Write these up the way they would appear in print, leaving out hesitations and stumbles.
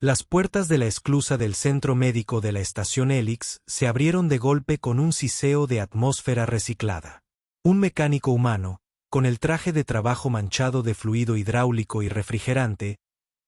Las puertas de la esclusa del centro médico de la estación Helix se abrieron de golpe con un siseo de atmósfera reciclada. Un mecánico humano, con el traje de trabajo manchado de fluido hidráulico y refrigerante,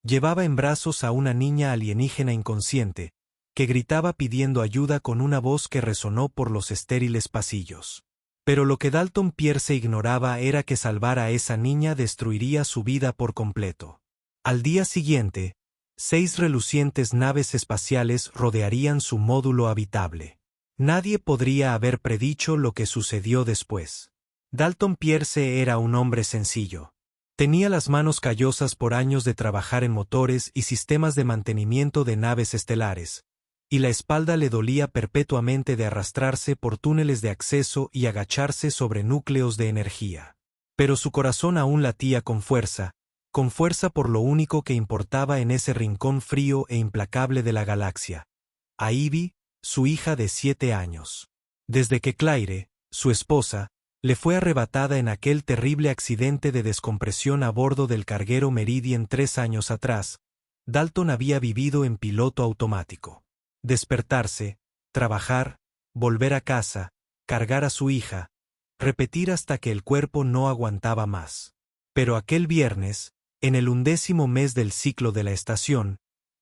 llevaba en brazos a una niña alienígena inconsciente, que gritaba pidiendo ayuda con una voz que resonó por los estériles pasillos. Pero lo que Dalton Pierce ignoraba era que salvar a esa niña destruiría su vida por completo. Al día siguiente, 6 relucientes naves espaciales rodearían su módulo habitable. Nadie podría haber predicho lo que sucedió después. Dalton Pierce era un hombre sencillo. Tenía las manos callosas por años de trabajar en motores y sistemas de mantenimiento de naves estelares, y la espalda le dolía perpetuamente de arrastrarse por túneles de acceso y agacharse sobre núcleos de energía. Pero su corazón aún latía con fuerza por lo único que importaba en ese rincón frío e implacable de la galaxia: a Ivy, su hija de 7 años. Desde que Claire, su esposa, le fue arrebatada en aquel terrible accidente de descompresión a bordo del carguero Meridian 3 años atrás, Dalton había vivido en piloto automático. Despertarse, trabajar, volver a casa, cargar a su hija, repetir hasta que el cuerpo no aguantaba más. Pero aquel viernes, en el 11º mes del ciclo de la estación,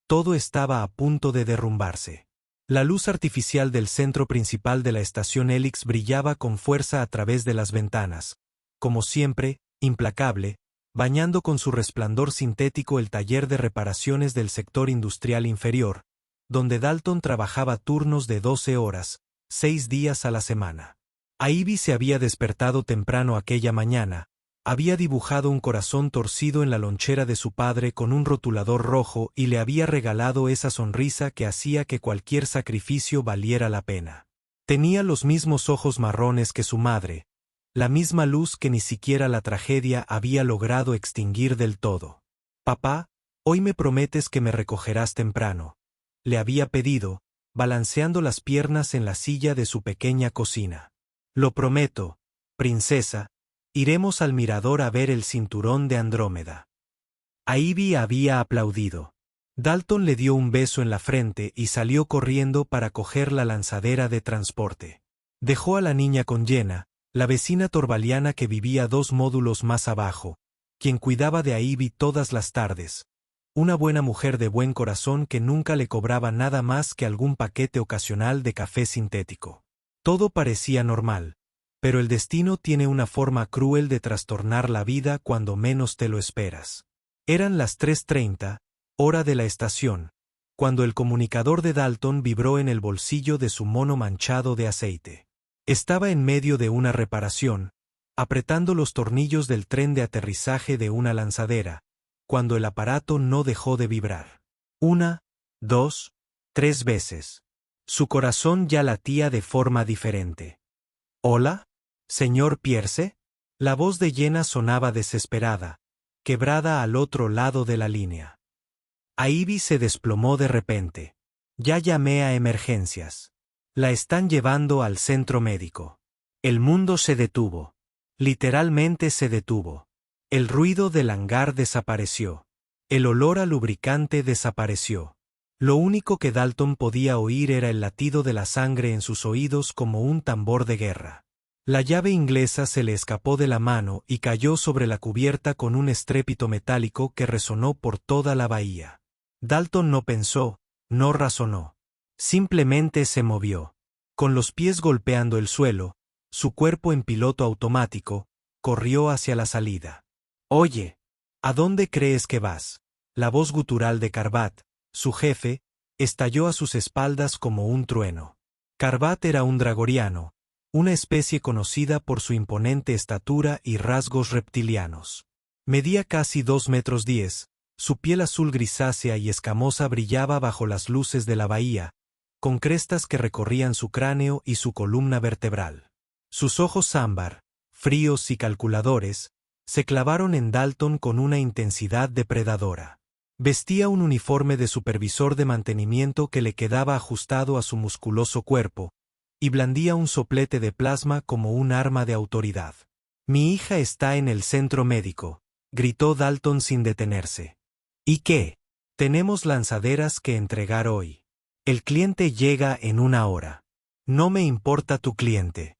todo estaba a punto de derrumbarse. La luz artificial del centro principal de la estación Helix brillaba con fuerza a través de las ventanas, como siempre, implacable, bañando con su resplandor sintético el taller de reparaciones del sector industrial inferior, donde Dalton trabajaba turnos de 12 horas, 6 días a la semana. Ivy se había despertado temprano aquella mañana, había dibujado un corazón torcido en la lonchera de su padre con un rotulador rojo y le había regalado esa sonrisa que hacía que cualquier sacrificio valiera la pena. Tenía los mismos ojos marrones que su madre, la misma luz que ni siquiera la tragedia había logrado extinguir del todo. «Papá, hoy me prometes que me recogerás temprano», le había pedido, balanceando las piernas en la silla de su pequeña cocina. «Lo prometo, princesa. Iremos al mirador a ver el cinturón de Andrómeda». Ivy había aplaudido. Dalton le dio un beso en la frente y salió corriendo para coger la lanzadera de transporte. Dejó a la niña con Jenna, la vecina torbaliana que vivía 2 módulos más abajo, quien cuidaba de Ivy todas las tardes. Una buena mujer de buen corazón que nunca le cobraba nada más que algún paquete ocasional de café sintético. Todo parecía normal. Pero el destino tiene una forma cruel de trastornar la vida cuando menos te lo esperas. Eran las 3:30, hora de la estación, cuando el comunicador de Dalton vibró en el bolsillo de su mono manchado de aceite. Estaba en medio de una reparación, apretando los tornillos del tren de aterrizaje de una lanzadera, cuando el aparato no dejó de vibrar. 1, 2, 3 veces. Su corazón ya latía de forma diferente. «¿Hola? ¿Señor Pierce?» La voz de Jenna sonaba desesperada, quebrada al otro lado de la línea. Ivy se desplomó de repente. «Ya llamé a emergencias. La están llevando al centro médico». El mundo se detuvo. Literalmente se detuvo. El ruido del hangar desapareció. El olor a lubricante desapareció. Lo único que Dalton podía oír era el latido de la sangre en sus oídos como un tambor de guerra. La llave inglesa se le escapó de la mano y cayó sobre la cubierta con un estrépito metálico que resonó por toda la bahía. Dalton no pensó, no razonó. Simplemente se movió. Con los pies golpeando el suelo, su cuerpo en piloto automático, corrió hacia la salida. «Oye, ¿a dónde crees que vas?». La voz gutural de Carbat, su jefe, estalló a sus espaldas como un trueno. Carbat era un dragoriano, una especie conocida por su imponente estatura y rasgos reptilianos. Medía casi 2,10 metros, su piel azul grisácea y escamosa brillaba bajo las luces de la bahía, con crestas que recorrían su cráneo y su columna vertebral. Sus ojos ámbar, fríos y calculadores, se clavaron en Dalton con una intensidad depredadora. Vestía un uniforme de supervisor de mantenimiento que le quedaba ajustado a su musculoso cuerpo, y blandía un soplete de plasma como un arma de autoridad. «Mi hija está en el centro médico», gritó Dalton sin detenerse. «¿Y qué? Tenemos lanzaderas que entregar hoy. El cliente llega en 1 hora. No me importa tu cliente.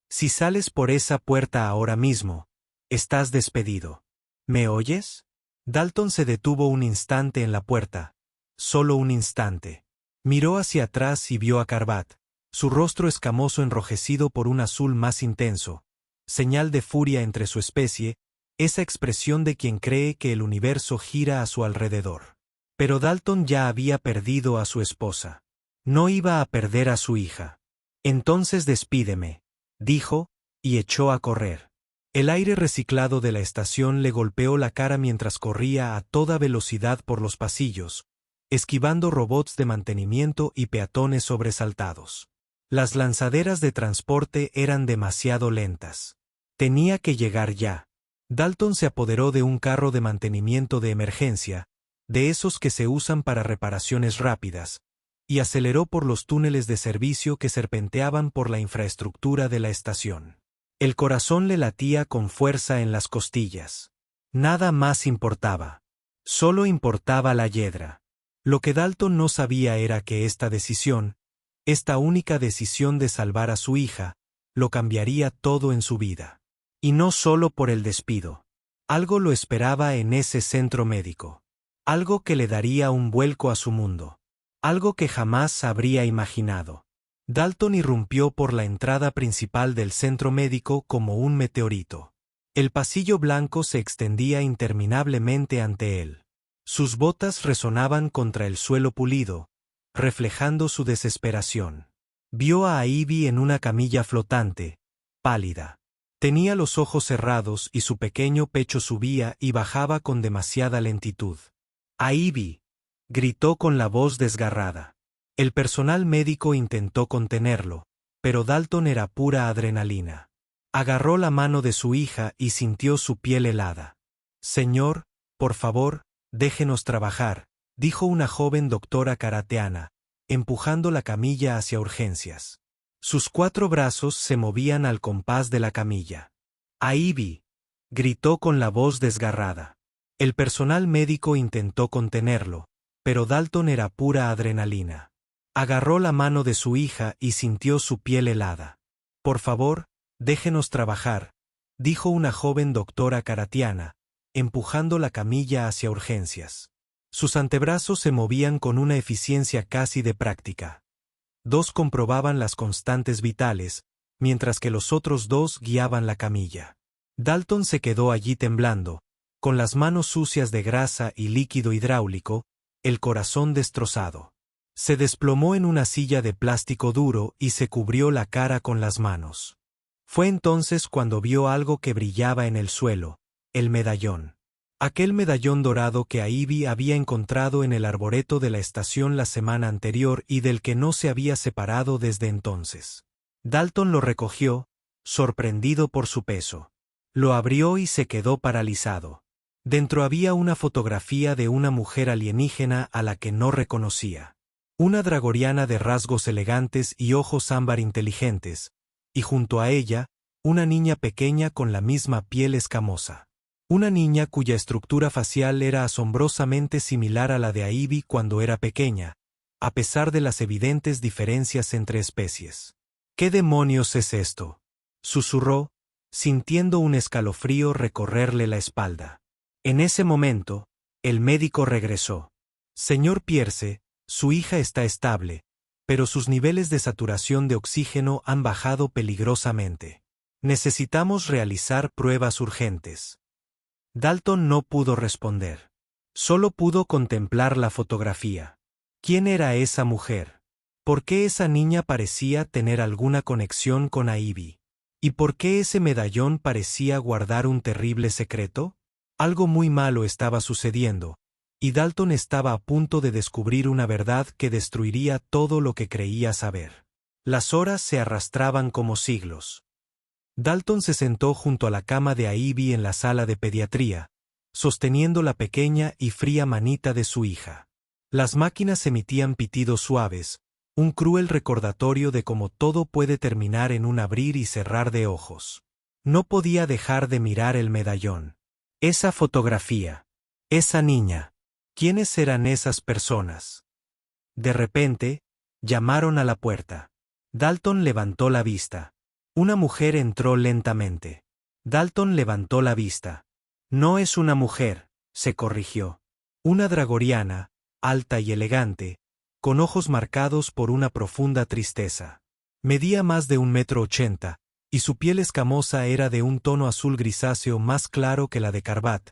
Si sales por esa puerta ahora mismo, estás despedido. ¿Me oyes? Dalton se detuvo un instante en la puerta. Solo un instante. Miró hacia atrás y vio a Carbat, su rostro escamoso enrojecido por un azul más intenso, señal de furia entre su especie, esa expresión de quien cree que el universo gira a su alrededor. Pero Dalton ya había perdido a su esposa. No iba a perder a su hija. Entonces despídeme, dijo, y echó a correr. El aire reciclado de la estación le golpeó la cara mientras corría a toda velocidad por los pasillos, esquivando robots de mantenimiento y peatones sobresaltados. Las lanzaderas de transporte eran demasiado lentas. Tenía que llegar ya. Dalton se apoderó de un carro de mantenimiento de emergencia, de esos que se usan para reparaciones rápidas, y aceleró por los túneles de servicio que serpenteaban por la infraestructura de la estación. El corazón le latía con fuerza en las costillas. Nada más importaba. Solo importaba la hiedra. Lo que Dalton no sabía era que esta decisión, esta única decisión de salvar a su hija, lo cambiaría todo en su vida. Y no solo por el despido. Algo lo esperaba en ese centro médico. Algo que le daría un vuelco a su mundo. Algo que jamás habría imaginado. Dalton irrumpió por la entrada principal del centro médico como un meteorito. El pasillo blanco se extendía interminablemente ante él. Sus botas resonaban contra el suelo pulido, reflejando su desesperación. Vio a Ivy en una camilla flotante, pálida. Tenía los ojos cerrados y su pequeño pecho subía y bajaba con demasiada lentitud. ¡Ivy!, gritó con la voz desgarrada. El personal médico intentó contenerlo, pero Dalton era pura adrenalina. Agarró la mano de su hija y sintió su piel helada. Señor, por favor, déjenos trabajar, dijo una joven doctora karateana, empujando la camilla hacia urgencias. Sus 4 brazos se movían al compás de la camilla. ¡Ivy!, gritó con la voz desgarrada. El personal médico intentó contenerlo, pero Dalton era pura adrenalina. Agarró la mano de su hija y sintió su piel helada. Por favor, déjenos trabajar, dijo una joven doctora karateana, empujando la camilla hacia urgencias. Sus antebrazos se movían con una eficiencia casi de práctica. 2 comprobaban las constantes vitales, mientras que los otros 2 guiaban la camilla. Dalton se quedó allí temblando, con las manos sucias de grasa y líquido hidráulico, el corazón destrozado. Se desplomó en una silla de plástico duro y se cubrió la cara con las manos. Fue entonces cuando vio algo que brillaba en el suelo, el medallón. Aquel medallón dorado que Ivy había encontrado en el arboreto de la estación la semana anterior y del que no se había separado desde entonces. Dalton lo recogió, sorprendido por su peso. Lo abrió y se quedó paralizado. Dentro había una fotografía de una mujer alienígena a la que no reconocía. Una dragoriana de rasgos elegantes y ojos ámbar inteligentes, y junto a ella, una niña pequeña con la misma piel escamosa. Una niña cuya estructura facial era asombrosamente similar a la de Ivy cuando era pequeña, a pesar de las evidentes diferencias entre especies. ¿Qué demonios es esto?, susurró, sintiendo un escalofrío recorrerle la espalda. En ese momento, el médico regresó. Señor Pierce, su hija está estable, pero sus niveles de saturación de oxígeno han bajado peligrosamente. Necesitamos realizar pruebas urgentes. Dalton no pudo responder. Solo pudo contemplar la fotografía. ¿Quién era esa mujer? ¿Por qué esa niña parecía tener alguna conexión con Ivy? ¿Y por qué ese medallón parecía guardar un terrible secreto? Algo muy malo estaba sucediendo, y Dalton estaba a punto de descubrir una verdad que destruiría todo lo que creía saber. Las horas se arrastraban como siglos. Dalton se sentó junto a la cama de Ivy en la sala de pediatría, sosteniendo la pequeña y fría manita de su hija. Las máquinas emitían pitidos suaves, un cruel recordatorio de cómo todo puede terminar en un abrir y cerrar de ojos. No podía dejar de mirar el medallón. Esa fotografía. Esa niña. ¿Quiénes eran esas personas? De repente, llamaron a la puerta. Dalton levantó la vista. Una mujer entró lentamente. Dalton levantó la vista. No es una mujer, se corrigió. Una dragoriana, alta y elegante, con ojos marcados por una profunda tristeza. Medía más de 1,80 m, y su piel escamosa era de un tono azul grisáceo más claro que la de Carbat,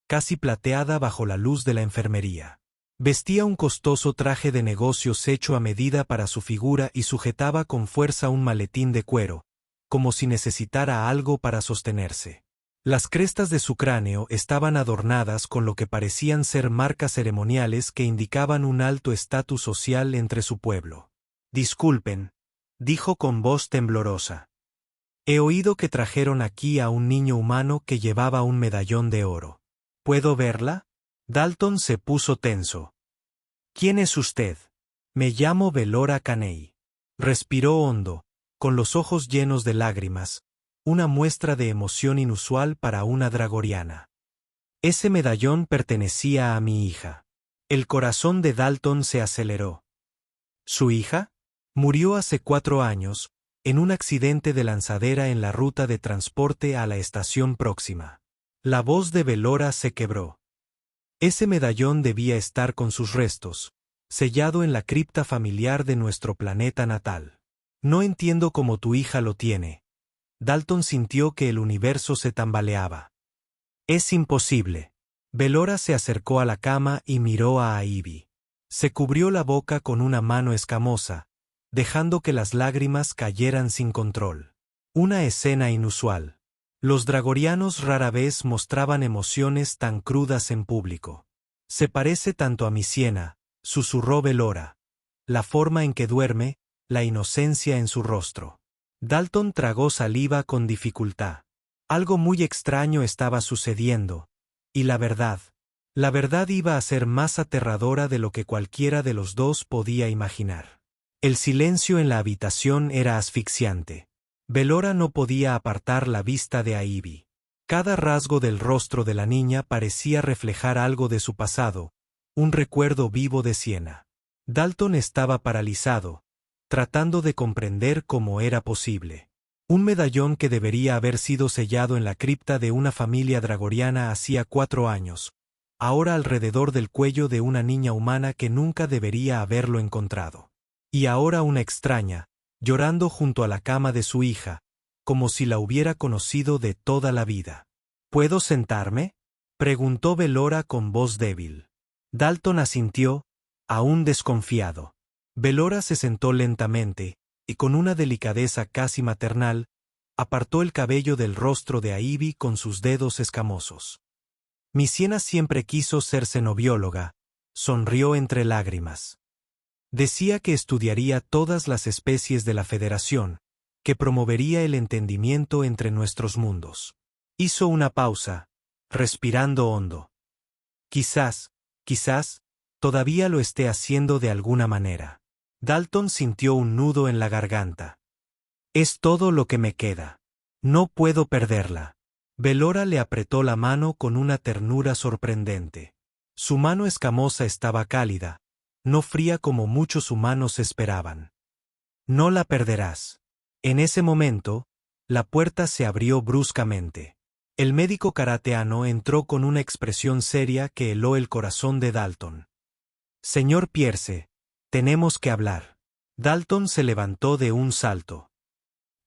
casi plateada bajo la luz de la enfermería. Vestía un costoso traje de negocios hecho a medida para su figura y sujetaba con fuerza un maletín de cuero, como si necesitara algo para sostenerse. Las crestas de su cráneo estaban adornadas con lo que parecían ser marcas ceremoniales que indicaban un alto estatus social entre su pueblo. «Disculpen», dijo con voz temblorosa. «He oído que trajeron aquí a un niño humano que llevaba un medallón de oro. ¿Puedo verla?» Dalton se puso tenso. «¿Quién es usted?» «Me llamo Velora Caney». Respiró hondo, con los ojos llenos de lágrimas, una muestra de emoción inusual para una dragoriana. «Ese medallón pertenecía a mi hija». El corazón de Dalton se aceleró. ¿Su hija? Murió hace 4 años, en un accidente de lanzadera en la ruta de transporte a la estación próxima. La voz de Velora se quebró. Ese medallón debía estar con sus restos, sellado en la cripta familiar de nuestro planeta natal. No entiendo cómo tu hija lo tiene. Dalton sintió que el universo se tambaleaba. Es imposible. Velora se acercó a la cama y miró a Ivy. Se cubrió la boca con una mano escamosa, dejando que las lágrimas cayeran sin control. Una escena inusual. Los dragorianos rara vez mostraban emociones tan crudas en público. Se parece tanto a mi Siena, susurró Velora. La forma en que duerme, la inocencia en su rostro. Dalton tragó saliva con dificultad. Algo muy extraño estaba sucediendo, y la verdad iba a ser más aterradora de lo que cualquiera de los dos podía imaginar. El silencio en la habitación era asfixiante. Velora no podía apartar la vista de Ivy. Cada rasgo del rostro de la niña parecía reflejar algo de su pasado, un recuerdo vivo de Siena. Dalton estaba paralizado, tratando de comprender cómo era posible. Un medallón que debería haber sido sellado en la cripta de una familia dragoriana hacía 4 años, ahora alrededor del cuello de una niña humana que nunca debería haberlo encontrado. Y ahora una extraña, llorando junto a la cama de su hija, como si la hubiera conocido de toda la vida. ¿Puedo sentarme?, preguntó Velora con voz débil. Dalton asintió, aún desconfiado. Velora se sentó lentamente, y con una delicadeza casi maternal, apartó el cabello del rostro de Ivy con sus dedos escamosos. Mi Siena siempre quiso ser xenobióloga, sonrió entre lágrimas. Decía que estudiaría todas las especies de la Federación, que promovería el entendimiento entre nuestros mundos. Hizo una pausa, respirando hondo. Quizás, todavía lo esté haciendo de alguna manera. Dalton sintió un nudo en la garganta. Es todo lo que me queda. No puedo perderla. Velora le apretó la mano con una ternura sorprendente. Su mano escamosa estaba cálida, no fría como muchos humanos esperaban. No la perderás. En ese momento, la puerta se abrió bruscamente. El médico karateano entró con una expresión seria que heló el corazón de Dalton. Señor Pierce, tenemos que hablar. Dalton se levantó de un salto.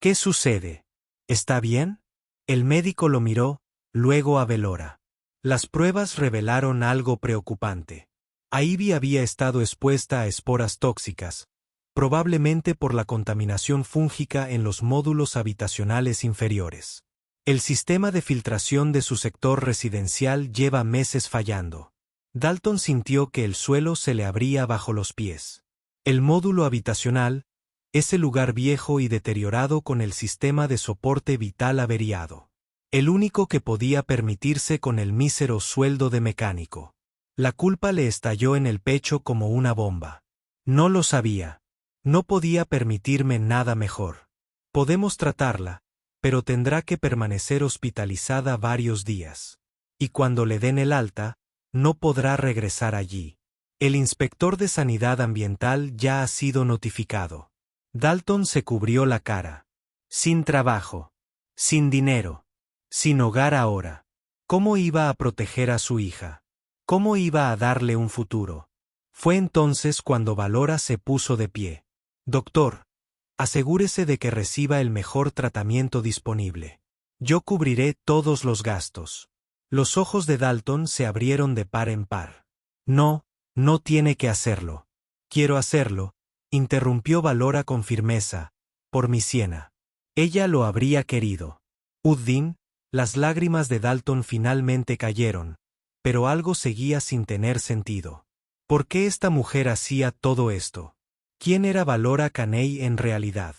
¿Qué sucede? ¿Está bien? El médico lo miró, luego a Velora. Las pruebas revelaron algo preocupante. Ivy había estado expuesta a esporas tóxicas, probablemente por la contaminación fúngica en los módulos habitacionales inferiores. El sistema de filtración de su sector residencial lleva meses fallando. Dalton sintió que el suelo se le abría bajo los pies. El módulo habitacional, ese lugar viejo y deteriorado con el sistema de soporte vital averiado. El único que podía permitirse con el mísero sueldo de mecánico. La culpa le estalló en el pecho como una bomba. No lo sabía. No podía permitirme nada mejor. Podemos tratarla, pero tendrá que permanecer hospitalizada varios días. Y cuando le den el alta, no podrá regresar allí. El inspector de sanidad ambiental ya ha sido notificado. Dalton se cubrió la cara. Sin trabajo. Sin dinero. Sin hogar ahora. ¿Cómo iba a proteger a su hija? ¿Cómo iba a darle un futuro? Fue entonces cuando Valora se puso de pie. Doctor, asegúrese de que reciba el mejor tratamiento disponible. Yo cubriré todos los gastos. Los ojos de Dalton se abrieron de par en par. No, no tiene que hacerlo. Quiero hacerlo, interrumpió Valora con firmeza, por mi Siena. Ella lo habría querido. Uddin, las lágrimas de Dalton finalmente cayeron, pero algo seguía sin tener sentido. ¿Por qué esta mujer hacía todo esto? ¿Quién era Valora Caney en realidad?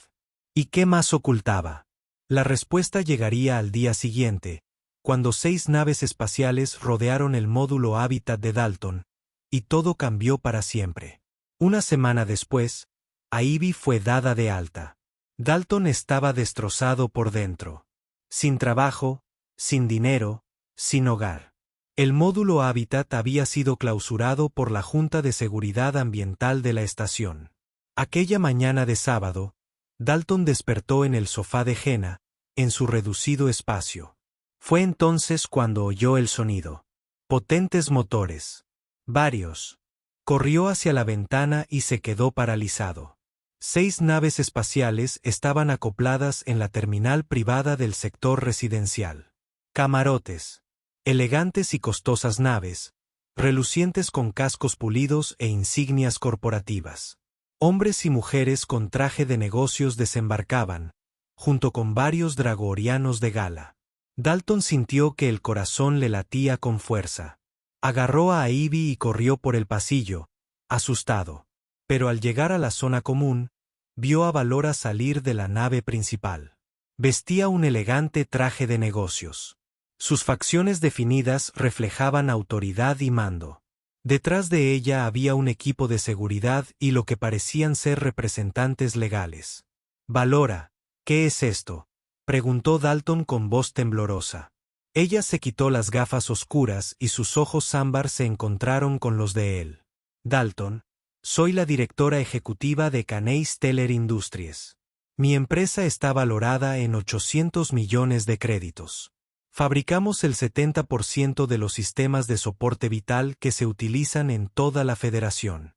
¿Y qué más ocultaba? La respuesta llegaría al día siguiente, cuando 6 naves espaciales rodearon el módulo hábitat de Dalton, y todo cambió para siempre. Una semana después, Ivy fue dada de alta. Dalton estaba destrozado por dentro. Sin trabajo, sin dinero, sin hogar. El módulo hábitat había sido clausurado por la Junta de Seguridad Ambiental de la estación. Aquella mañana de sábado, Dalton despertó en el sofá de Jenna, en su reducido espacio. Fue entonces cuando oyó el sonido. Potentes motores. Varios. Corrió hacia la ventana y se quedó paralizado. 6 naves espaciales estaban acopladas en la terminal privada del sector residencial. Camarotes. Elegantes y costosas naves, relucientes con cascos pulidos e insignias corporativas. Hombres y mujeres con traje de negocios desembarcaban, junto con varios dragorianos de gala. Dalton sintió que el corazón le latía con fuerza. Agarró a Ivy y corrió por el pasillo, asustado. Pero al llegar a la zona común, vio a Valora salir de la nave principal. Vestía un elegante traje de negocios. Sus facciones definidas reflejaban autoridad y mando. Detrás de ella había un equipo de seguridad y lo que parecían ser representantes legales. «Valora, ¿qué es esto?», preguntó Dalton con voz temblorosa. Ella se quitó las gafas oscuras y sus ojos ámbar se encontraron con los de él. «Dalton, soy la directora ejecutiva de Caney Stellar Industries. Mi empresa está valorada en 800 millones de créditos. Fabricamos el 70% de los sistemas de soporte vital que se utilizan en toda la federación».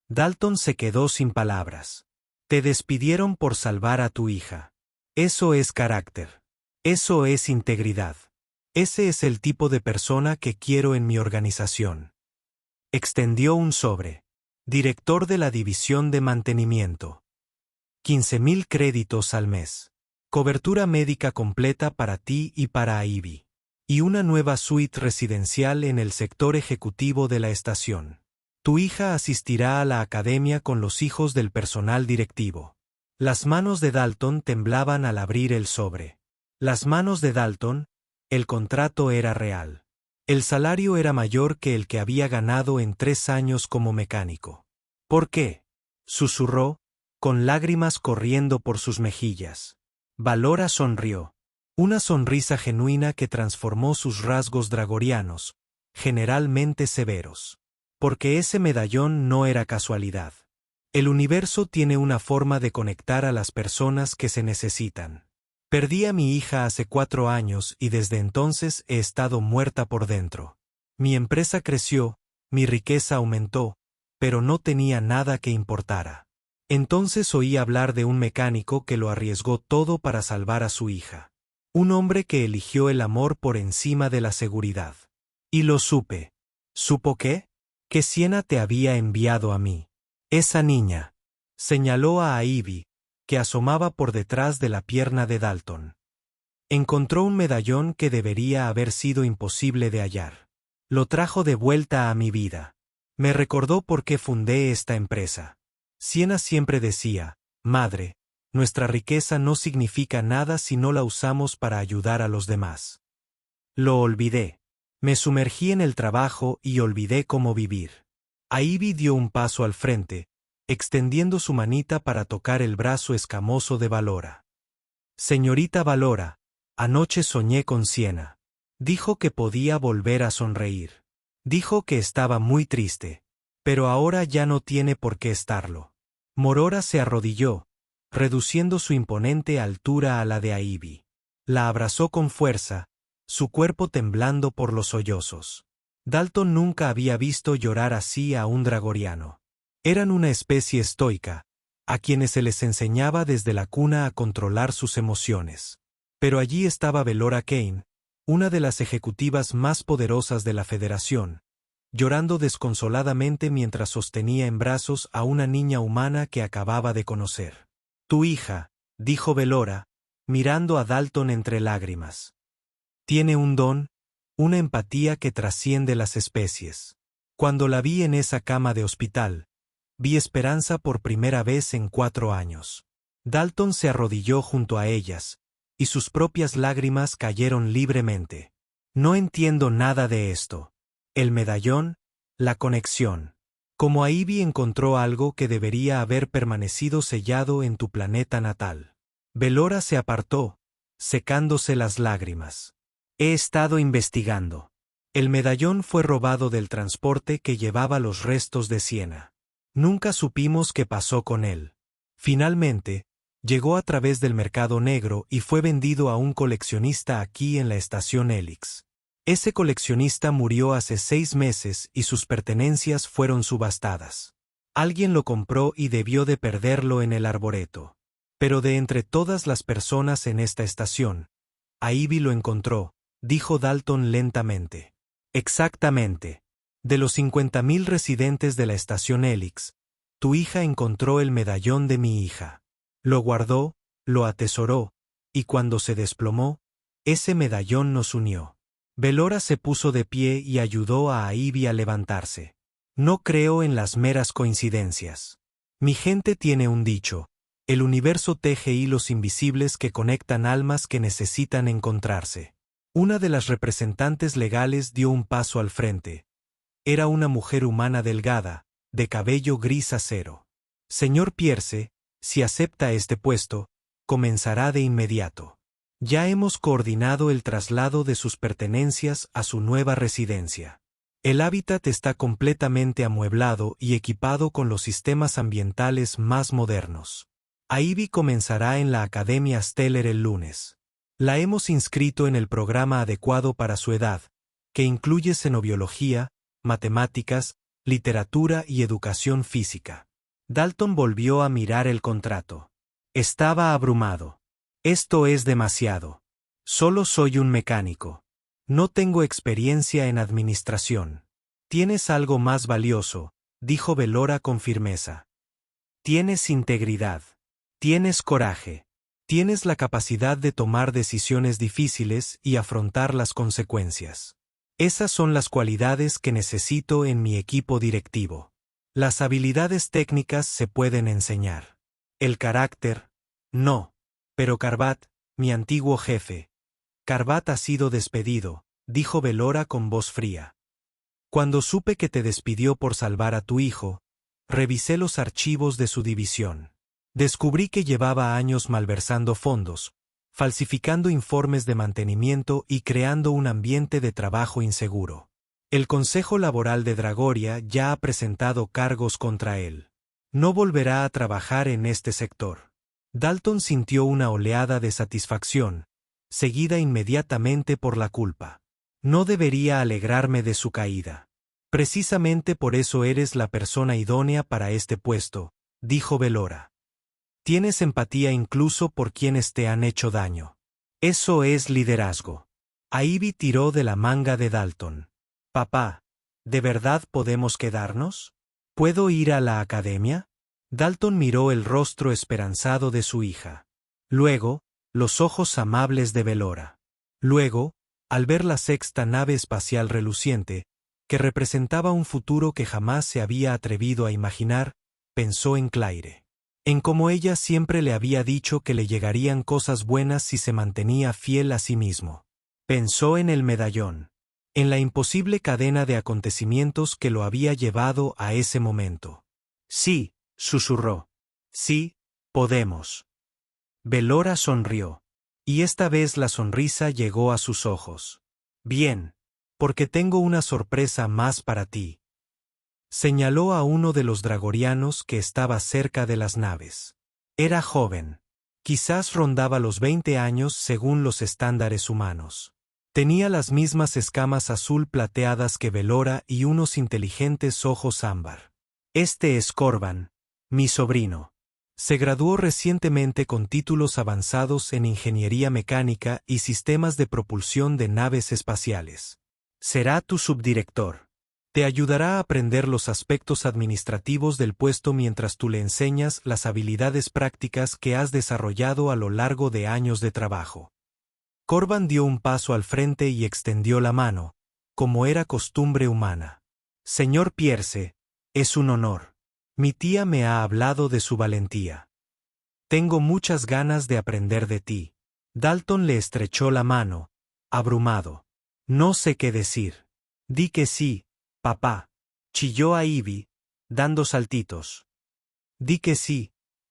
Dalton se quedó sin palabras. «Te despidieron por salvar a tu hija. Eso es carácter. Eso es integridad. Ese es el tipo de persona que quiero en mi organización». Extendió un sobre. «Director de la División de Mantenimiento. 15.000 créditos al mes. Cobertura médica completa para ti y para Ivy. Y una nueva suite residencial en el sector ejecutivo de la estación. Tu hija asistirá a la academia con los hijos del personal directivo». Las manos de Dalton temblaban al abrir el sobre. Las manos de Dalton, el contrato era real. El salario era mayor que el que había ganado en 3 años como mecánico. «¿Por qué?», susurró, con lágrimas corriendo por sus mejillas. Valora sonrió. Una sonrisa genuina que transformó sus rasgos dragorianos, generalmente severos. Porque ese medallón no era casualidad. El universo tiene una forma de conectar a las personas que se necesitan. Perdí a mi hija hace 4 años y desde entonces he estado muerta por dentro. Mi empresa creció, mi riqueza aumentó, pero no tenía nada que importara. Entonces oí hablar de un mecánico que lo arriesgó todo para salvar a su hija. Un hombre que eligió el amor por encima de la seguridad. Y lo supe. ¿Supo qué? Que Siena te había enviado a mí. Esa niña. Señaló a Ivy, que asomaba por detrás de la pierna de Dalton. Encontró un medallón que debería haber sido imposible de hallar. Lo trajo de vuelta a mi vida. Me recordó por qué fundé esta empresa. Siena siempre decía, «Madre, nuestra riqueza no significa nada si no la usamos para ayudar a los demás». Lo olvidé. Me sumergí en el trabajo y olvidé cómo vivir. Ivy dio un paso al frente, extendiendo su manita para tocar el brazo escamoso de Valora. «Señorita Valora, anoche soñé con Siena». Dijo que podía volver a sonreír. Dijo que estaba muy triste. Pero ahora ya no tiene por qué estarlo. Morora se arrodilló, reduciendo su imponente altura a la de Ivy. La abrazó con fuerza, su cuerpo temblando por los sollozos. Dalton nunca había visto llorar así a un dragoriano. Eran una especie estoica, a quienes se les enseñaba desde la cuna a controlar sus emociones. Pero allí estaba Velora Kane, una de las ejecutivas más poderosas de la Federación, llorando desconsoladamente mientras sostenía en brazos a una niña humana que acababa de conocer. Tu hija, dijo Velora, mirando a Dalton entre lágrimas. Tiene un don, una empatía que trasciende las especies. Cuando la vi en esa cama de hospital, vi esperanza por primera vez en 4 años. Dalton se arrodilló junto a ellas, y sus propias lágrimas cayeron libremente. No entiendo nada de esto. El medallón, la conexión. Como Ivy encontró algo que debería haber permanecido sellado en tu planeta natal. Velora se apartó, secándose las lágrimas. He estado investigando. El medallón fue robado del transporte que llevaba los restos de Siena. Nunca supimos qué pasó con él. Finalmente, llegó a través del mercado negro y fue vendido a un coleccionista aquí en la estación Helix. Ese coleccionista murió hace 6 meses y sus pertenencias fueron subastadas. Alguien lo compró y debió de perderlo en el arboreto. Pero de entre todas las personas en esta estación, Ivy lo encontró, dijo Dalton lentamente. Exactamente. De los 50.000 residentes de la estación Helix, tu hija encontró el medallón de mi hija. Lo guardó, lo atesoró, y cuando se desplomó, ese medallón nos unió. Velora se puso de pie y ayudó a Ivy a levantarse. No creo en las meras coincidencias. Mi gente tiene un dicho: el universo teje hilos invisibles que conectan almas que necesitan encontrarse. Una de las representantes legales dio un paso al frente. Era una mujer humana delgada, de cabello gris acero. Señor Pierce, si acepta este puesto, comenzará de inmediato. Ya hemos coordinado el traslado de sus pertenencias a su nueva residencia. El hábitat está completamente amueblado y equipado con los sistemas ambientales más modernos. Ivy comenzará en la Academia Stellar el lunes. La hemos inscrito en el programa adecuado para su edad, que incluye xenobiología, matemáticas, literatura y educación física. Dalton volvió a mirar el contrato. Estaba abrumado. Esto es demasiado. Solo soy un mecánico. No tengo experiencia en administración. Tienes algo más valioso, dijo Velora con firmeza. Tienes integridad. Tienes coraje. Tienes la capacidad de tomar decisiones difíciles y afrontar las consecuencias. Esas son las cualidades que necesito en mi equipo directivo. Las habilidades técnicas se pueden enseñar. El carácter, no. Pero Carvat, mi antiguo jefe. Carvat ha sido despedido, dijo Velora con voz fría. Cuando supe que te despidió por salvar a tu hijo, revisé los archivos de su división. Descubrí que llevaba años malversando fondos, falsificando informes de mantenimiento y creando un ambiente de trabajo inseguro. El Consejo Laboral de Dragoria ya ha presentado cargos contra él. No volverá a trabajar en este sector. Dalton sintió una oleada de satisfacción, seguida inmediatamente por la culpa. No debería alegrarme de su caída. Precisamente por eso eres la persona idónea para este puesto, dijo Velora. Tienes empatía incluso por quienes te han hecho daño. Eso es liderazgo. Ivy tiró de la manga de Dalton. Papá, ¿de verdad podemos quedarnos? ¿Puedo ir a la academia? Dalton miró el rostro esperanzado de su hija. Luego, los ojos amables de Velora. Luego, al ver la sexta nave espacial reluciente, que representaba un futuro que jamás se había atrevido a imaginar, pensó en Claire. En cómo ella siempre le había dicho que le llegarían cosas buenas si se mantenía fiel a sí mismo. Pensó en el medallón, en la imposible cadena de acontecimientos que lo había llevado a ese momento. Sí, susurró. Sí, podemos. Velora sonrió. Y esta vez la sonrisa llegó a sus ojos. Bien. porque tengo una sorpresa más para ti. Señaló a uno de los dragorianos que estaba cerca de las naves. Era joven. Quizás rondaba los 20 años según los estándares humanos. Tenía las mismas escamas azul plateadas que Velora y unos inteligentes ojos ámbar. Este es Corban, mi sobrino. Se graduó recientemente con títulos avanzados en ingeniería mecánica y sistemas de propulsión de naves espaciales. Será tu subdirector. Te ayudará a aprender los aspectos administrativos del puesto mientras tú le enseñas las habilidades prácticas que has desarrollado a lo largo de años de trabajo. Corban dio un paso al frente y extendió la mano, como era costumbre humana. Señor Pierce, es un honor. Mi tía me ha hablado de su valentía. Tengo muchas ganas de aprender de ti. Dalton le estrechó la mano, abrumado. No sé qué decir. Di que sí, papá. Chilló a Ivy, dando saltitos. Di que sí,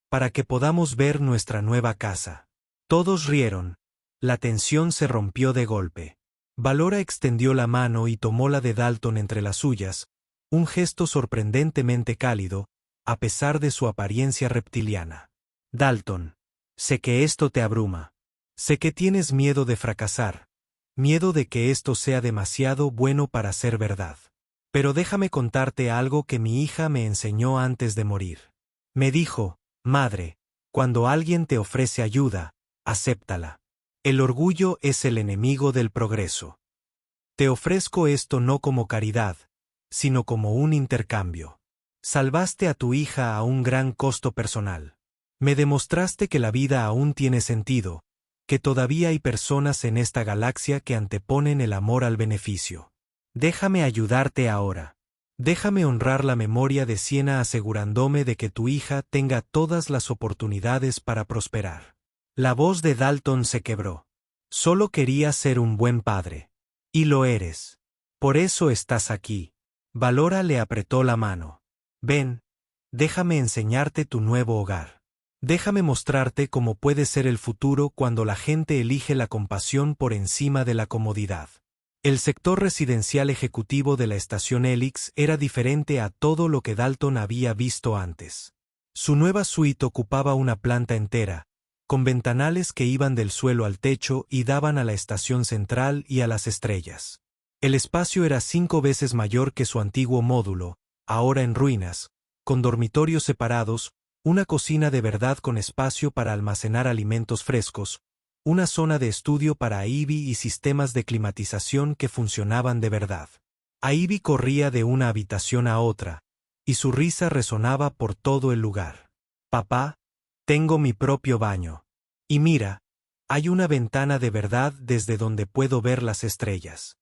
para que podamos ver nuestra nueva casa. Todos rieron. La tensión se rompió de golpe. Valora extendió la mano y tomó la de Dalton entre las suyas, un gesto sorprendentemente cálido, a pesar de su apariencia reptiliana. Dalton, sé que esto te abruma. Sé que tienes miedo de fracasar, miedo de que esto sea demasiado bueno para ser verdad. Pero déjame contarte algo que mi hija me enseñó antes de morir. Me dijo, madre, cuando alguien te ofrece ayuda, acéptala. El orgullo es el enemigo del progreso. Te ofrezco esto no como caridad, sino como un intercambio. Salvaste a tu hija a un gran costo personal. Me demostraste que la vida aún tiene sentido, que todavía hay personas en esta galaxia que anteponen el amor al beneficio. Déjame ayudarte ahora. Déjame honrar la memoria de Siena asegurándome de que tu hija tenga todas las oportunidades para prosperar. La voz de Dalton se quebró. Solo quería ser un buen padre. Y lo eres. Por eso estás aquí. Valora le apretó la mano. Ven, déjame enseñarte tu nuevo hogar. Déjame mostrarte cómo puede ser el futuro cuando la gente elige la compasión por encima de la comodidad. El sector residencial ejecutivo de la estación Helix era diferente a todo lo que Dalton había visto antes. Su nueva suite ocupaba una planta entera, con ventanales que iban del suelo al techo y daban a la estación central y a las estrellas. El espacio era 5 veces mayor que su antiguo módulo, ahora en ruinas, con dormitorios separados, una cocina de verdad con espacio para almacenar alimentos frescos, una zona de estudio para Ivy y sistemas de climatización que funcionaban de verdad. Ivy corría de una habitación a otra, y su risa resonaba por todo el lugar. Papá, tengo mi propio baño. Y mira, hay una ventana de verdad desde donde puedo ver las estrellas.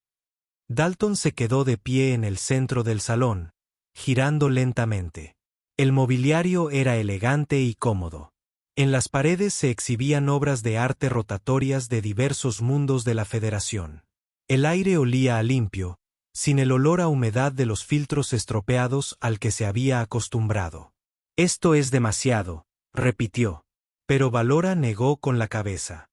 Dalton se quedó de pie en el centro del salón, girando lentamente. El mobiliario era elegante y cómodo. En las paredes se exhibían obras de arte rotatorias de diversos mundos de la Federación. El aire olía a limpio, sin el olor a humedad de los filtros estropeados al que se había acostumbrado. Esto es demasiado, repitió. Pero Valora negó con la cabeza.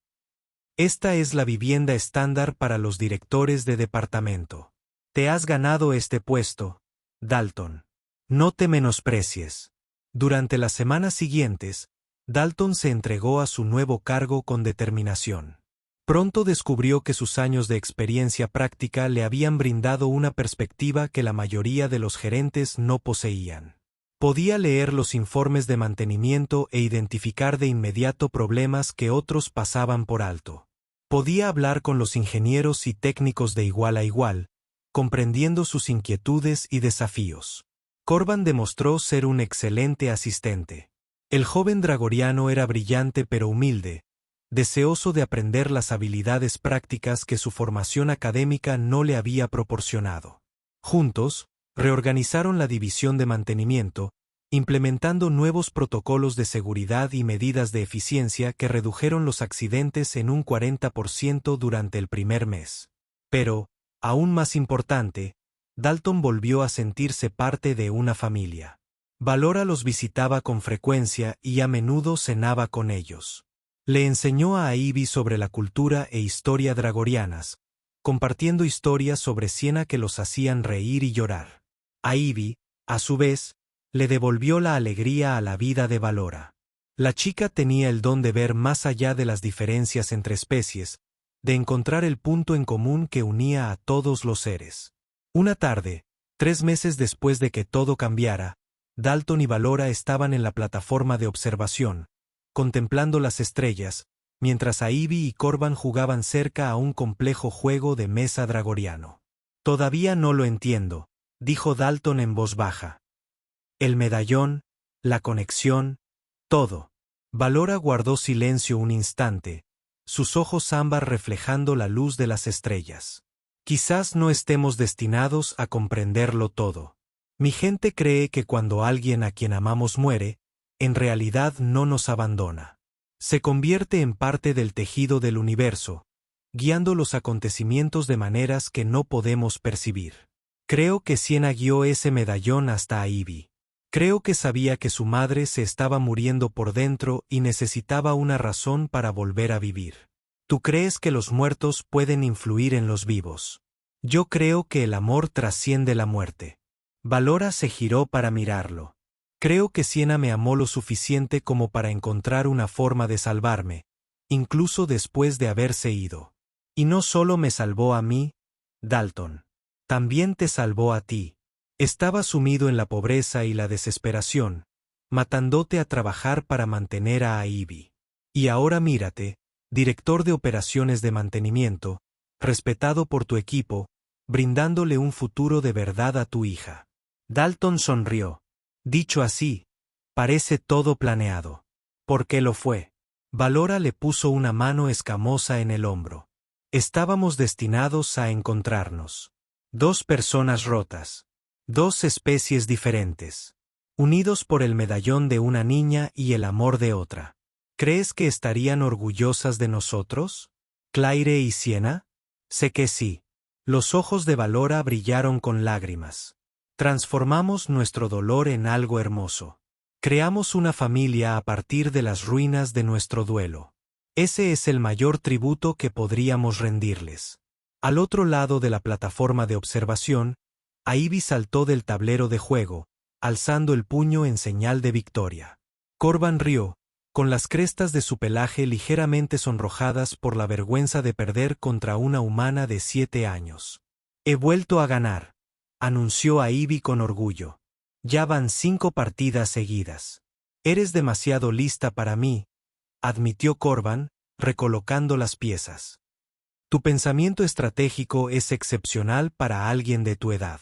Esta es la vivienda estándar para los directores de departamento. Te has ganado este puesto, Dalton. No te menosprecies. Durante las semanas siguientes, Dalton se entregó a su nuevo cargo con determinación. Pronto descubrió que sus años de experiencia práctica le habían brindado una perspectiva que la mayoría de los gerentes no poseían. Podía leer los informes de mantenimiento e identificar de inmediato problemas que otros pasaban por alto. Podía hablar con los ingenieros y técnicos de igual a igual, comprendiendo sus inquietudes y desafíos. Corban demostró ser un excelente asistente. El joven dragoriano era brillante pero humilde, deseoso de aprender las habilidades prácticas que su formación académica no le había proporcionado. Juntos, reorganizaron la división de mantenimiento, implementando nuevos protocolos de seguridad y medidas de eficiencia que redujeron los accidentes en un 40% durante el primer mes. Pero, aún más importante, Dalton volvió a sentirse parte de una familia. Valora los visitaba con frecuencia y a menudo cenaba con ellos. Le enseñó a Ivy sobre la cultura e historia dragorianas, compartiendo historias sobre Siena que los hacían reír y llorar. A Ivy, a su vez, le devolvió la alegría a la vida de Valora. La chica tenía el don de ver más allá de las diferencias entre especies, de encontrar el punto en común que unía a todos los seres. Una tarde, 3 meses después de que todo cambiara, Dalton y Valora estaban en la plataforma de observación, contemplando las estrellas, mientras Ivy y Corban jugaban cerca a un complejo juego de mesa dragoriano. «Todavía no lo entiendo», dijo Dalton en voz baja. «El medallón, la conexión, todo». Valora guardó silencio un instante, sus ojos ámbar reflejando la luz de las estrellas. «Quizás no estemos destinados a comprenderlo todo. Mi gente cree que cuando alguien a quien amamos muere, en realidad no nos abandona. Se convierte en parte del tejido del universo, guiando los acontecimientos de maneras que no podemos percibir. Creo que Siena guió ese medallón hasta Ivy. Creo que sabía que su madre se estaba muriendo por dentro y necesitaba una razón para volver a vivir. Tú crees que los muertos pueden influir en los vivos. Yo creo que el amor trasciende la muerte». Valora se giró para mirarlo. «Creo que Siena me amó lo suficiente como para encontrar una forma de salvarme, incluso después de haberse ido. Y no solo me salvó a mí, Dalton. También te salvó a ti. Estaba sumido en la pobreza y la desesperación, matándote a trabajar para mantener a Ivy. Y ahora mírate, director de operaciones de mantenimiento, respetado por tu equipo, brindándole un futuro de verdad a tu hija». Dalton sonrió. «Dicho así, parece todo planeado». «¿Por qué lo fue?» Valora le puso una mano escamosa en el hombro. «Estábamos destinados a encontrarnos. 2 personas rotas. 2 especies diferentes. Unidos por el medallón de una niña y el amor de otra. ¿Crees que estarían orgullosas de nosotros? ¿Claire y Siena? Sé que sí». Los ojos de Valora brillaron con lágrimas. «Transformamos nuestro dolor en algo hermoso. Creamos una familia a partir de las ruinas de nuestro duelo. Ese es el mayor tributo que podríamos rendirles». Al otro lado de la plataforma de observación, Ivy saltó del tablero de juego, alzando el puño en señal de victoria. Corban rió, con las crestas de su pelaje ligeramente sonrojadas por la vergüenza de perder contra una humana de 7 años. «He vuelto a ganar», anunció Ivy con orgullo. «Ya van 5 partidas seguidas». «Eres demasiado lista para mí», admitió Corban, recolocando las piezas. «Tu pensamiento estratégico es excepcional para alguien de tu edad.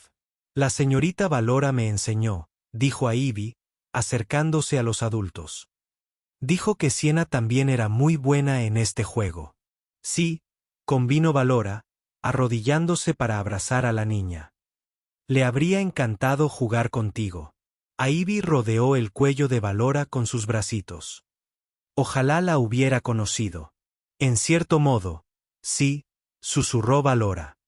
La señorita Valora me enseñó», dijo a Ivy, acercándose a los adultos. «Dijo que Siena también era muy buena en este juego». «Sí», convino Valora, arrodillándose para abrazar a la niña. «Le habría encantado jugar contigo». Ivy rodeó el cuello de Valora con sus bracitos. «Ojalá la hubiera conocido». «En cierto modo, sí», susurró Valora.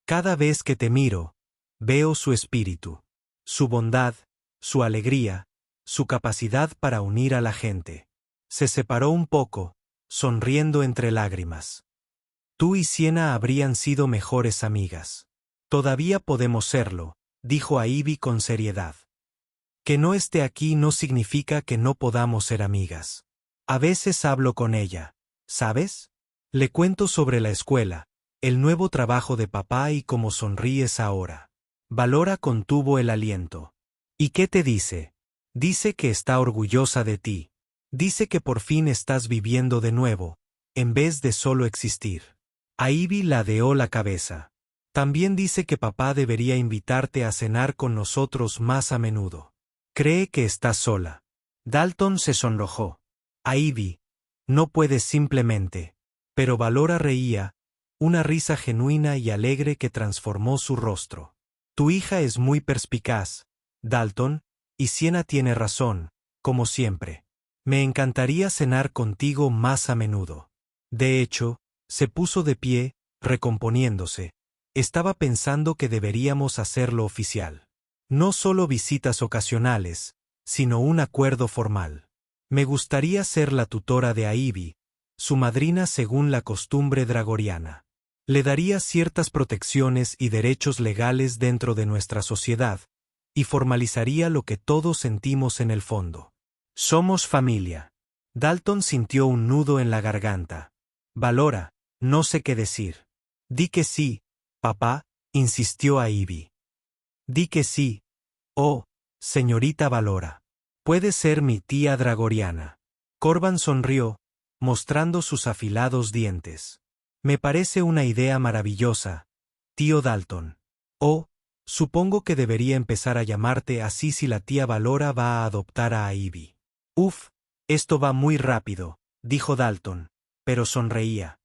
«Cada vez que te miro, veo su espíritu, su bondad, su alegría, su capacidad para unir a la gente». Se separó un poco, sonriendo entre lágrimas. «Tú y Siena habrían sido mejores amigas». «Todavía podemos serlo», dijo a Ivy con seriedad. «Que no esté aquí no significa que no podamos ser amigas. A veces hablo con ella, ¿sabes? Le cuento sobre la escuela, el nuevo trabajo de papá y cómo sonríes ahora». Valora contuvo el aliento. «¿Y qué te dice?» «Dice que está orgullosa de ti. Dice que por fin estás viviendo de nuevo, en vez de solo existir». A Ivy ladeó la cabeza. «También dice que papá debería invitarte a cenar con nosotros más a menudo. Cree que estás sola». Dalton se sonrojó. «A Ivy, no puedes simplemente». Pero Valora reía, una risa genuina y alegre que transformó su rostro. «Tu hija es muy perspicaz, Dalton, y Siena tiene razón, como siempre. Me encantaría cenar contigo más a menudo». De hecho, se puso de pie, recomponiéndose. Estaba pensando que deberíamos hacerlo oficial. No solo visitas ocasionales, sino un acuerdo formal. Me gustaría ser la tutora de Ivy, su madrina según la costumbre dragoriana. Le daría ciertas protecciones y derechos legales dentro de nuestra sociedad, y formalizaría lo que todos sentimos en el fondo. Somos familia. Dalton sintió un nudo en la garganta. Valora, no sé qué decir. Di que sí, papá, insistió a Ivy. Di que sí. Oh, señorita Valora. Puede ser mi tía Dragoriana. Corban sonrió, mostrando sus afilados dientes. Me parece una idea maravillosa, tío Dalton. Oh, supongo que debería empezar a llamarte así si la tía Valora va a adoptar a Ivy. Uf, esto va muy rápido, dijo Dalton, pero sonreía.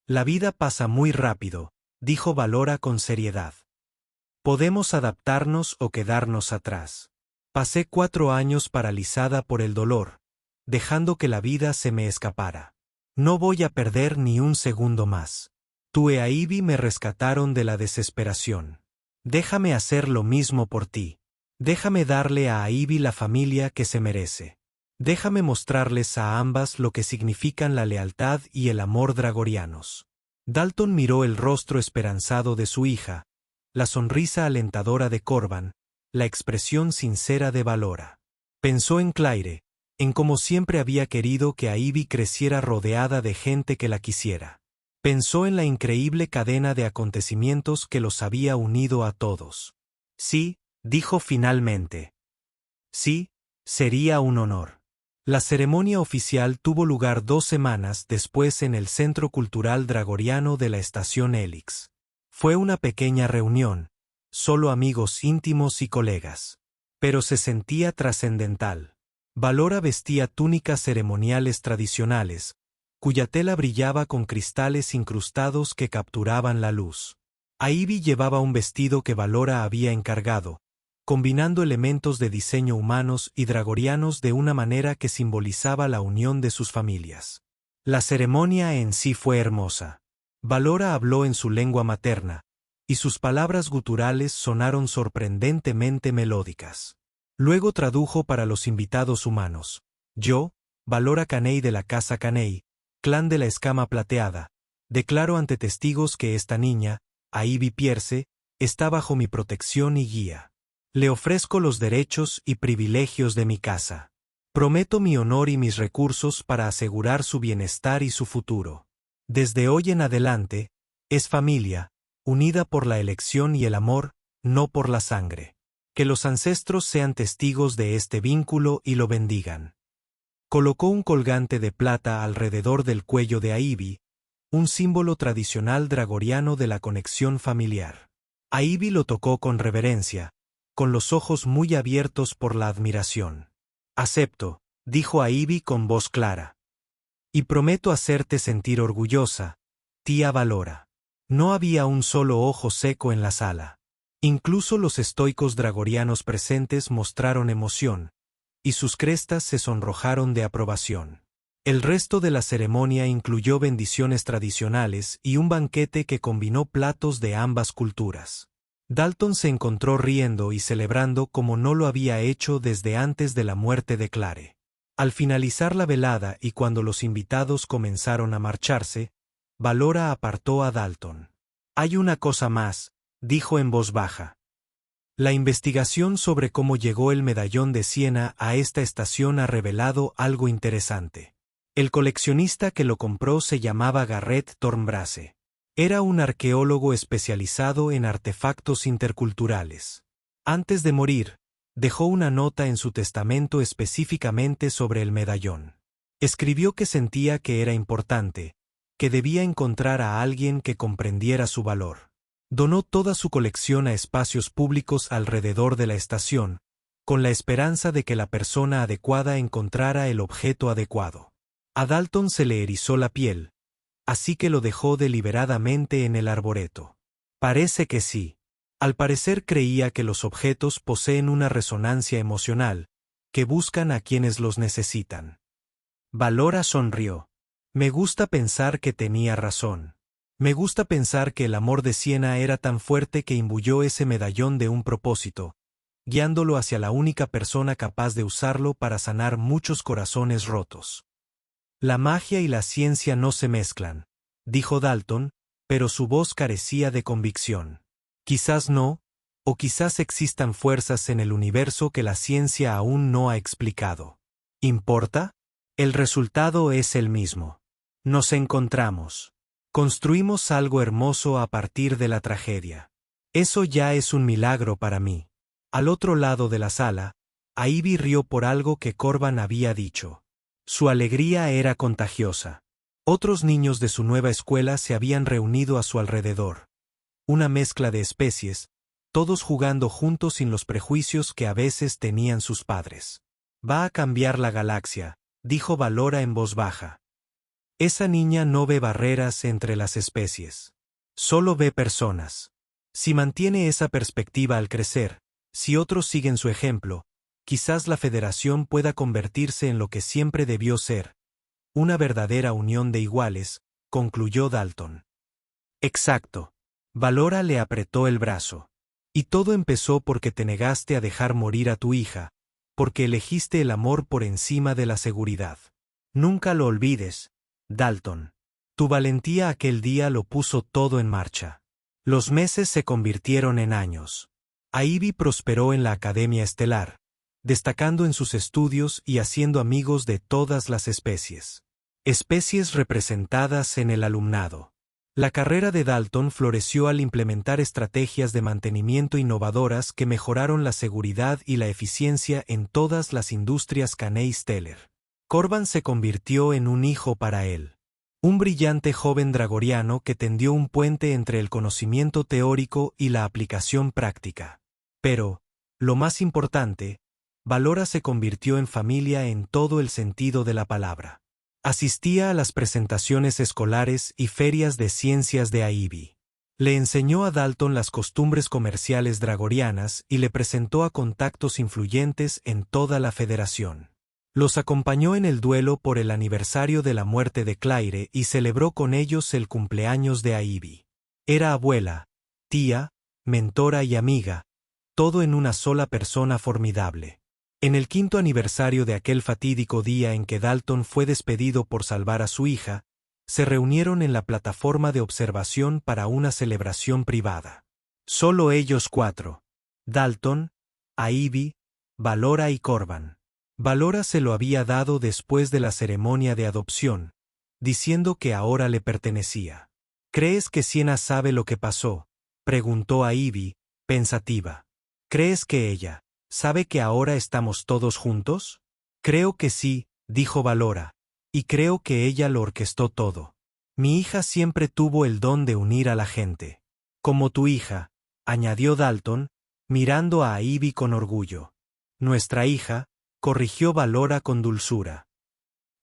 La vida pasa muy rápido, dijo Valora con seriedad. Podemos adaptarnos o quedarnos atrás. Pasé 4 años paralizada por el dolor, dejando que la vida se me escapara. No voy a perder ni un segundo más. Tú y Ivy me rescataron de la desesperación. Déjame hacer lo mismo por ti. Déjame darle a Ivy la familia que se merece. Déjame mostrarles a ambas lo que significan la lealtad y el amor dragorianos. Dalton miró el rostro esperanzado de su hija, la sonrisa alentadora de Corban, la expresión sincera de Valora. Pensó en Claire, en cómo siempre había querido que Ivy creciera rodeada de gente que la quisiera. Pensó en la increíble cadena de acontecimientos que los había unido a todos. Sí, dijo finalmente. Sí, sería un honor. La ceremonia oficial tuvo lugar 2 semanas después en el Centro Cultural Dragoriano de la Estación Helix. Fue una pequeña reunión, solo amigos íntimos y colegas. Pero se sentía trascendental. Valora vestía túnicas ceremoniales tradicionales, cuya tela brillaba con cristales incrustados que capturaban la luz. Ivy llevaba un vestido que Valora había encargado, combinando elementos de diseño humanos y dragorianos de una manera que simbolizaba la unión de sus familias. La ceremonia en sí fue hermosa. Valora habló en su lengua materna, y sus palabras guturales sonaron sorprendentemente melódicas. Luego tradujo para los invitados humanos. Yo, Valora Caney de la Casa Caney, clan de la Escama Plateada, declaro ante testigos que esta niña, Ivy Pierce, está bajo mi protección y guía. Le ofrezco los derechos y privilegios de mi casa. Prometo mi honor y mis recursos para asegurar su bienestar y su futuro. Desde hoy en adelante, es familia, unida por la elección y el amor, no por la sangre. Que los ancestros sean testigos de este vínculo y lo bendigan. Colocó un colgante de plata alrededor del cuello de Ivy, un símbolo tradicional dragoriano de la conexión familiar. Ivy lo tocó con reverencia, con los ojos muy abiertos por la admiración. Acepto, dijo Ivy con voz clara. Y prometo hacerte sentir orgullosa, tía Valora. No había un solo ojo seco en la sala. Incluso los estoicos dragorianos presentes mostraron emoción, y sus crestas se sonrojaron de aprobación. El resto de la ceremonia incluyó bendiciones tradicionales y un banquete que combinó platos de ambas culturas. Dalton se encontró riendo y celebrando como no lo había hecho desde antes de la muerte de Claire. Al finalizar la velada y cuando los invitados comenzaron a marcharse, Valora apartó a Dalton. Hay una cosa más, dijo en voz baja. La investigación sobre cómo llegó el medallón de Siena a esta estación ha revelado algo interesante. El coleccionista que lo compró se llamaba Garrett Thornbrace. Era un arqueólogo especializado en artefactos interculturales. Antes de morir, dejó una nota en su testamento específicamente sobre el medallón. Escribió que sentía que era importante, que debía encontrar a alguien que comprendiera su valor. Donó toda su colección a espacios públicos alrededor de la estación, con la esperanza de que la persona adecuada encontrara el objeto adecuado. A Dalton se le erizó la piel, así que lo dejó deliberadamente en el arboreto. Parece que sí. Al parecer creía que los objetos poseen una resonancia emocional, que buscan a quienes los necesitan. Valora sonrió. Me gusta pensar que tenía razón. Me gusta pensar que el amor de Siena era tan fuerte que imbuyó ese medallón de un propósito, guiándolo hacia la única persona capaz de usarlo para sanar muchos corazones rotos. La magia y la ciencia no se mezclan, dijo Dalton, pero su voz carecía de convicción. Quizás no, o quizás existan fuerzas en el universo que la ciencia aún no ha explicado. ¿Importa? El resultado es el mismo. Nos encontramos. Construimos algo hermoso a partir de la tragedia. Eso ya es un milagro para mí. Al otro lado de la sala, Ivy rió por algo que Corban había dicho. Su alegría era contagiosa. Otros niños de su nueva escuela se habían reunido a su alrededor. Una mezcla de especies, todos jugando juntos sin los prejuicios que a veces tenían sus padres. Va a cambiar la galaxia, dijo Valora en voz baja. Esa niña no ve barreras entre las especies. Solo ve personas. Si mantiene esa perspectiva al crecer, si otros siguen su ejemplo, quizás la Federación pueda convertirse en lo que siempre debió ser, una verdadera unión de iguales, concluyó Dalton. Exacto. Valora le apretó el brazo. Y todo empezó porque te negaste a dejar morir a tu hija, porque elegiste el amor por encima de la seguridad. Nunca lo olvides, Dalton. Tu valentía aquel día lo puso todo en marcha. Los meses se convirtieron en años. Ivy prosperó en la Academia Estelar, destacando en sus estudios y haciendo amigos de todas las especies. Especies representadas en el alumnado. La carrera de Dalton floreció al implementar estrategias de mantenimiento innovadoras que mejoraron la seguridad y la eficiencia en todas las industrias Caney-Stellar. Corban se convirtió en un hijo para él. Un brillante joven dragoriano que tendió un puente entre el conocimiento teórico y la aplicación práctica. Pero, lo más importante, Valora se convirtió en familia en todo el sentido de la palabra. Asistía a las presentaciones escolares y ferias de ciencias de Ivy. Le enseñó a Dalton las costumbres comerciales dragorianas y le presentó a contactos influyentes en toda la Federación. Los acompañó en el duelo por el aniversario de la muerte de Claire y celebró con ellos el cumpleaños de Ivy. Era abuela, tía, mentora y amiga, todo en una sola persona formidable. En el 5º aniversario de aquel fatídico día en que Dalton fue despedido por salvar a su hija, se reunieron en la plataforma de observación para una celebración privada. Solo ellos 4. Dalton, Ivy, Valora y Corban. Valora se lo había dado después de la ceremonia de adopción, diciendo que ahora le pertenecía. ¿Crees que Sienna sabe lo que pasó?, preguntó Ivy, pensativa. ¿Crees que ella sabe que ahora estamos todos juntos? Creo que sí, dijo Valora, y creo que ella lo orquestó todo. Mi hija siempre tuvo el don de unir a la gente. Como tu hija, añadió Dalton, mirando a Ivy con orgullo. Nuestra hija, corrigió Valora con dulzura.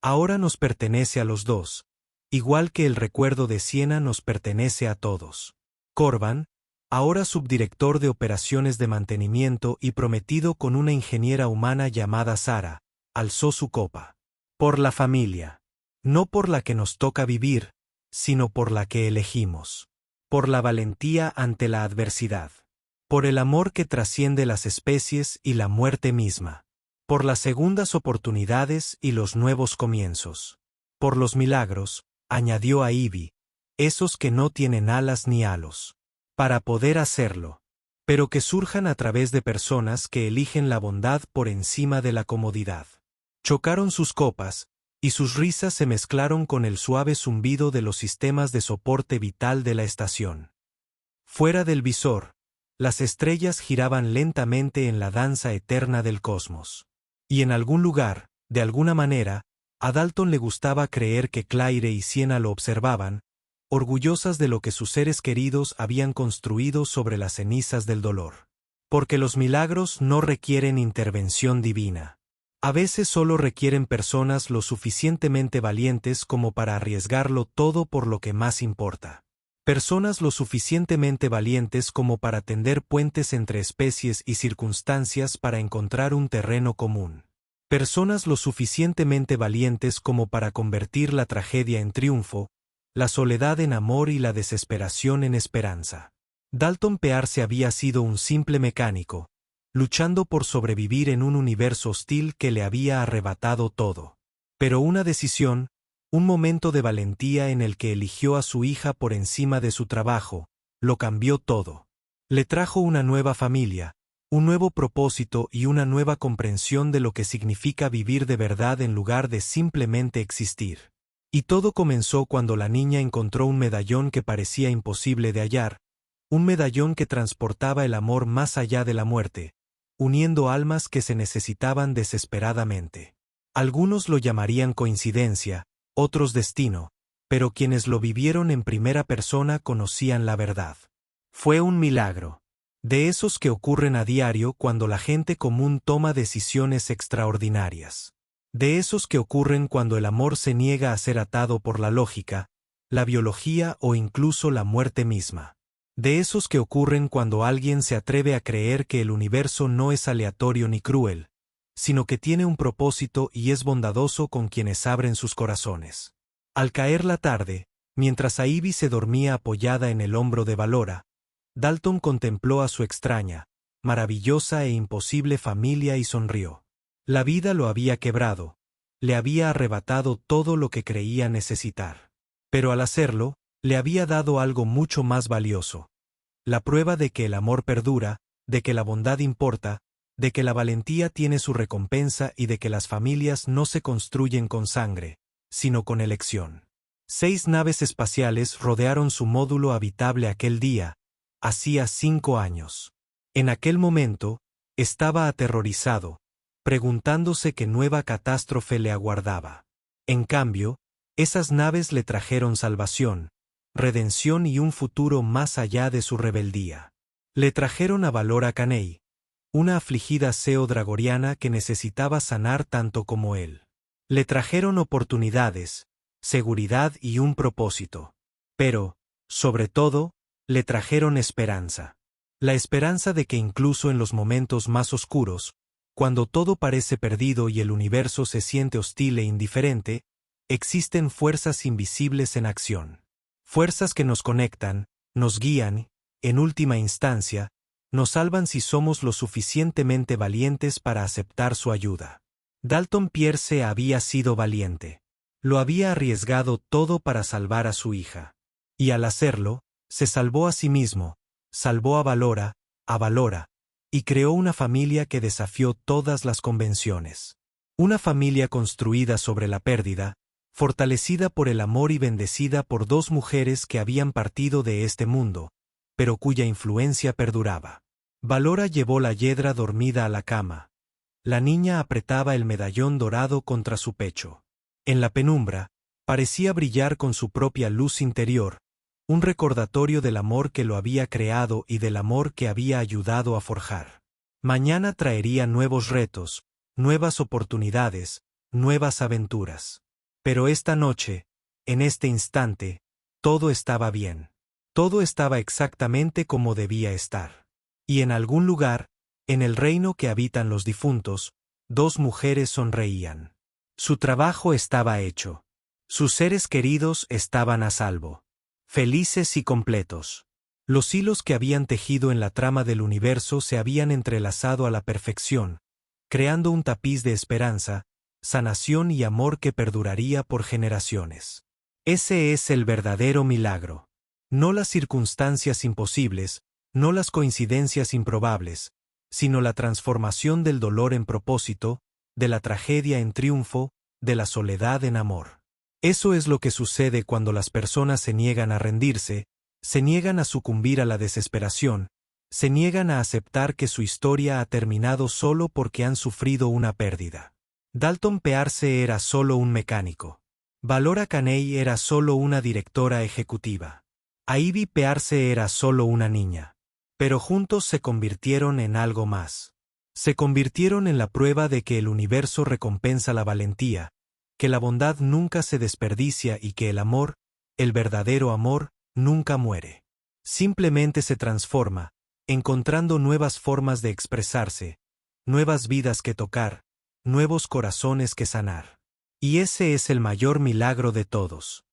Ahora nos pertenece a los dos, igual que el recuerdo de Sienna nos pertenece a todos. Corban, ahora subdirector de operaciones de mantenimiento y prometido con una ingeniera humana llamada Sara, alzó su copa. Por la familia. No por la que nos toca vivir, sino por la que elegimos. Por la valentía ante la adversidad. Por el amor que trasciende las especies y la muerte misma. Por las segundas oportunidades y los nuevos comienzos. Por los milagros, añadió a Ivy, esos que no tienen alas ni halos. Para poder hacerlo. Pero que surjan a través de personas que eligen la bondad por encima de la comodidad. Chocaron sus copas, y sus risas se mezclaron con el suave zumbido de los sistemas de soporte vital de la estación. Fuera del visor, las estrellas giraban lentamente en la danza eterna del cosmos. Y en algún lugar, de alguna manera, a Dalton le gustaba creer que Claire y Sienna lo observaban, orgullosas de lo que sus seres queridos habían construido sobre las cenizas del dolor. Porque los milagros no requieren intervención divina. A veces solo requieren personas lo suficientemente valientes como para arriesgarlo todo por lo que más importa. Personas lo suficientemente valientes como para tender puentes entre especies y circunstancias para encontrar un terreno común. Personas lo suficientemente valientes como para convertir la tragedia en triunfo, la soledad en amor y la desesperación en esperanza. Dalton Pearce había sido un simple mecánico, luchando por sobrevivir en un universo hostil que le había arrebatado todo. Pero una decisión, Un momento de valentía en el que eligió a su hija por encima de su trabajo, lo cambió todo. Le trajo una nueva familia, un nuevo propósito y una nueva comprensión de lo que significa vivir de verdad en lugar de simplemente existir. Y todo comenzó cuando la niña encontró un medallón que parecía imposible de hallar, un medallón que transportaba el amor más allá de la muerte, uniendo almas que se necesitaban desesperadamente. Algunos lo llamarían coincidencia, otros destino, pero quienes lo vivieron en primera persona conocían la verdad. Fue un milagro. De esos que ocurren a diario cuando la gente común toma decisiones extraordinarias. De esos que ocurren cuando el amor se niega a ser atado por la lógica, la biología o incluso la muerte misma. De esos que ocurren cuando alguien se atreve a creer que el universo no es aleatorio ni cruel, sino que tiene un propósito y es bondadoso con quienes abren sus corazones. Al caer la tarde, mientras Ivy se dormía apoyada en el hombro de Valora, Dalton contempló a su extraña, maravillosa e imposible familia y sonrió. La vida lo había quebrado, le había arrebatado todo lo que creía necesitar. Pero al hacerlo, le había dado algo mucho más valioso. La prueba de que el amor perdura, de que la bondad importa, de que la valentía tiene su recompensa y de que las familias no se construyen con sangre, sino con elección. 6 naves espaciales rodearon su módulo habitable aquel día, hacía 5 años. En aquel momento, estaba aterrorizado, preguntándose qué nueva catástrofe le aguardaba. En cambio, esas naves le trajeron salvación, redención y un futuro más allá de su rebeldía. Le trajeron a Valora Caney, una afligida Seo dragoriana que necesitaba sanar tanto como él. Le trajeron oportunidades, seguridad y un propósito. Pero, sobre todo, le trajeron esperanza. La esperanza de que incluso en los momentos más oscuros, cuando todo parece perdido y el universo se siente hostil e indiferente, existen fuerzas invisibles en acción. Fuerzas que nos conectan, nos guían, en última instancia, nos salvan si somos lo suficientemente valientes para aceptar su ayuda. Dalton Pierce había sido valiente. Lo había arriesgado todo para salvar a su hija. Y al hacerlo, se salvó a sí mismo, salvó a Valora, y creó una familia que desafió todas las convenciones. Una familia construida sobre la pérdida, fortalecida por el amor y bendecida por 2 mujeres que habían partido de este mundo, pero cuya influencia perduraba. Valora llevó la hiedra dormida a la cama. La niña apretaba el medallón dorado contra su pecho. En la penumbra, parecía brillar con su propia luz interior, un recordatorio del amor que lo había creado y del amor que había ayudado a forjar. Mañana traería nuevos retos, nuevas oportunidades, nuevas aventuras. Pero esta noche, en este instante, todo estaba bien. Todo estaba exactamente como debía estar. Y en algún lugar, en el reino que habitan los difuntos, 2 mujeres sonreían. Su trabajo estaba hecho. Sus seres queridos estaban a salvo. Felices y completos. Los hilos que habían tejido en la trama del universo se habían entrelazado a la perfección, creando un tapiz de esperanza, sanación y amor que perduraría por generaciones. Ese es el verdadero milagro. No las circunstancias imposibles, no las coincidencias improbables, sino la transformación del dolor en propósito, de la tragedia en triunfo, de la soledad en amor. Eso es lo que sucede cuando las personas se niegan a rendirse, se niegan a sucumbir a la desesperación, se niegan a aceptar que su historia ha terminado solo porque han sufrido una pérdida. Dalton Pearce era solo un mecánico. Valora Caney era solo una directora ejecutiva. Ivy Pearce era solo una niña. Pero juntos se convirtieron en algo más. Se convirtieron en la prueba de que el universo recompensa la valentía, que la bondad nunca se desperdicia y que el amor, el verdadero amor, nunca muere. Simplemente se transforma, encontrando nuevas formas de expresarse, nuevas vidas que tocar, nuevos corazones que sanar. Y ese es el mayor milagro de todos.